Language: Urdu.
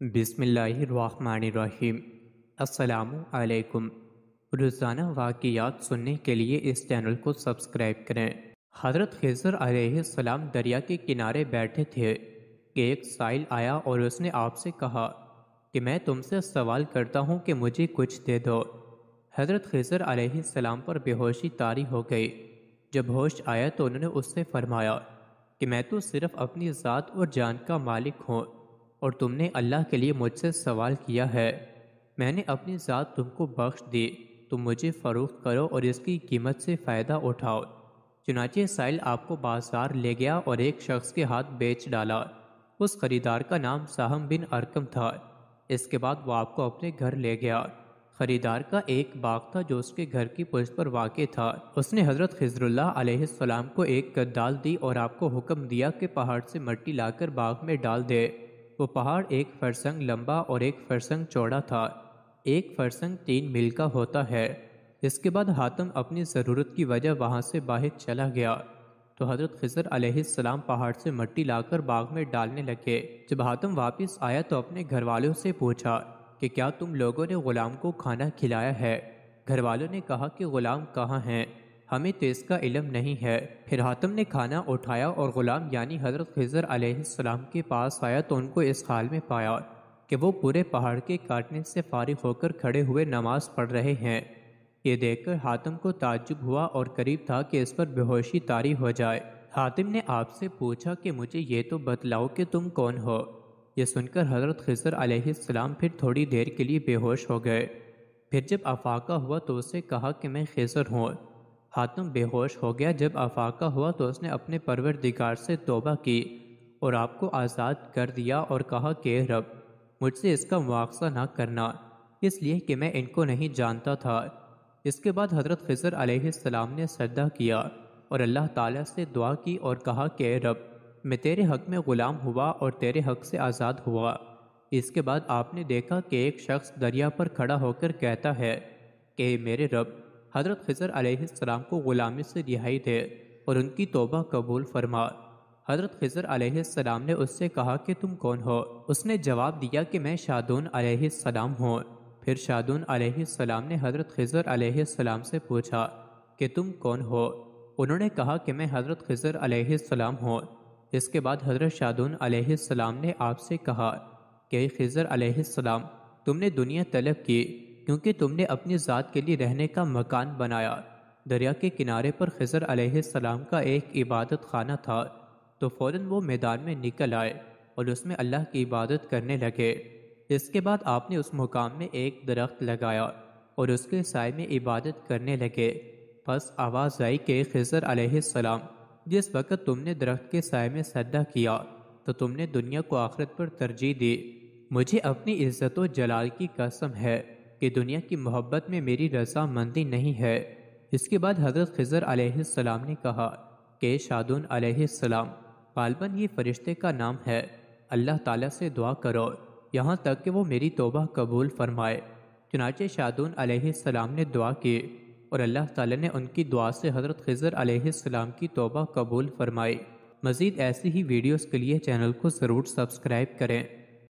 بسم اللہ الرحمن الرحیم۔ السلام علیکم۔ روزانہ واقعات سننے کے لیے اس چینل کو سبسکرائب کریں۔ حضرت خضر علیہ السلام دریا کے کنارے بیٹھے تھے کہ ایک سائل آیا اور اس نے آپ سے کہا کہ میں تم سے سوال کرتا ہوں کہ مجھے کچھ دے دو۔ حضرت خضر علیہ السلام پر بے ہوشی طاری ہو گئی۔ جب ہوش آیا تو انہوں نے اس سے فرمایا کہ میں تو صرف اپنی ذات اور جان کا مالک ہوں، اور تم نے اللہ کے لیے مجھ سے سوال کیا ہے۔ میں نے اپنی ذات تم کو بخش دی، تم مجھے فروخت کرو اور اس کی قیمت سے فائدہ اٹھاؤ۔ چنانچہ سائل آپ کو بازار لے گیا اور ایک شخص کے ہاتھ بیچ ڈالا۔ اس خریدار کا نام سہم بن ارقم تھا۔ اس کے بعد وہ آپ کو اپنے گھر لے گیا۔ خریدار کا ایک باغ تھا جو اس کے گھر کی پشت پر واقع تھا۔ اس نے حضرت خضر اللہ علیہ السلام کو ایک گدال دی اور آپ کو حکم دیا کہ پہاڑ سے مٹی لا کر باغ میں ڈال دے۔ وہ پہاڑ 1 فرسنگ لمبا اور 1 فرسنگ چوڑا تھا۔ 1 فرسنگ 3 میل کا ہوتا ہے۔ اس کے بعد حاتم اپنی ضرورت کی وجہ وہاں سے باہر چلا گیا تو حضرت خضر علیہ السلام پہاڑ سے مٹی لا کر باغ میں ڈالنے لگے۔ جب حاتم واپس آیا تو اپنے گھر والوں سے پوچھا کہ کیا تم لوگوں نے غلام کو کھانا کھلایا ہے؟ گھر والوں نے کہا کہ غلام کہاں ہیں، ہمیں تو اس کا علم نہیں ہے۔ پھر حاتم نے کھانا اٹھایا اور غلام یعنی حضرت خضر علیہ السلام کے پاس آیا تو ان کو اس حال میں پایا کہ وہ پورے پہاڑ کے کاٹنے سے فارغ ہو کر کھڑے ہوئے نماز پڑھ رہے ہیں۔ یہ دیکھ کر حاتم کو تعجب ہوا اور قریب تھا کہ اس پر بے ہوشی طاری ہو جائے۔ حاتم نے آپ سے پوچھا کہ مجھے یہ تو بتلاؤ کہ تم کون ہو؟ یہ سن کر حضرت خضر علیہ السلام پھر تھوڑی دیر کے لیے بے ہوش ہو گئے۔ پھر جب افاقہ ہوا تو اسے کہا کہ میں خضر ہوں۔ حاتم بے ہوش ہو گیا۔ جب افاقہ ہوا تو اس نے اپنے پروردگار سے توبہ کی اور آپ کو آزاد کر دیا اور کہا کہ رب، مجھ سے اس کا مواخذہ نہ کرنا، اس لیے کہ میں ان کو نہیں جانتا تھا۔ اس کے بعد حضرت خضر علیہ السلام نے سجدہ کیا اور اللہ تعالیٰ سے دعا کی اور کہا کہ رب، میں تیرے حق میں غلام ہوا اور تیرے حق سے آزاد ہوا۔ اس کے بعد آپ نے دیکھا کہ ایک شخص دریا پر کھڑا ہو کر کہتا ہے کہ میرے رب، حضرت خضر علیہ السلام کو غلامی سے رہائی دے اور ان کی توبہ قبول فرما۔ حضرت خضر علیہ السلام نے اس سے کہا کہ تم کون ہو؟ اس نے جواب دیا کہ میں شادون علیہ السلام ہوں۔ پھر شادون علیہ السلام نے حضرت خضر علیہ السلام سے پوچھا کہ تم کون ہو؟ انہوں نے کہا کہ میں حضرت خضر علیہ السلام ہوں۔ اس کے بعد حضرت شادون علیہ السلام نے آپ سے کہا کہ خضر علیہ السلام، تم نے دنیا طلب کی کیونکہ تم نے اپنی ذات کے لیے رہنے کا مکان بنایا۔ دریا کے کنارے پر خضر علیہ السلام کا ایک عبادت خانہ تھا، تو فوراً وہ میدان میں نکل آئے اور اس میں اللہ کی عبادت کرنے لگے۔ اس کے بعد آپ نے اس مقام میں ایک درخت لگایا اور اس کے سائے میں عبادت کرنے لگے۔ پس آواز آئی کہ خضر علیہ السلام، جس وقت تم نے درخت کے سائے میں سجدہ کیا تو تم نے دنیا کو آخرت پر ترجیح دی۔ مجھے اپنی عزت و جلال کی قسم ہے کہ دنیا کی محبت میں میری رضا مندی نہیں ہے۔ اس کے بعد حضرت خضر علیہ السلام نے کہا کہ شادون علیہ السلام، غالباً یہ فرشتے کا نام ہے، اللہ تعالیٰ سے دعا کرو یہاں تک کہ وہ میری توبہ قبول فرمائے۔ چنانچہ شادون علیہ السلام نے دعا کی اور اللہ تعالیٰ نے ان کی دعا سے حضرت خضر علیہ السلام کی توبہ قبول فرمائی۔ مزید ایسی ہی ویڈیوز کے لیے چینل کو ضرور سبسکرائب کریں۔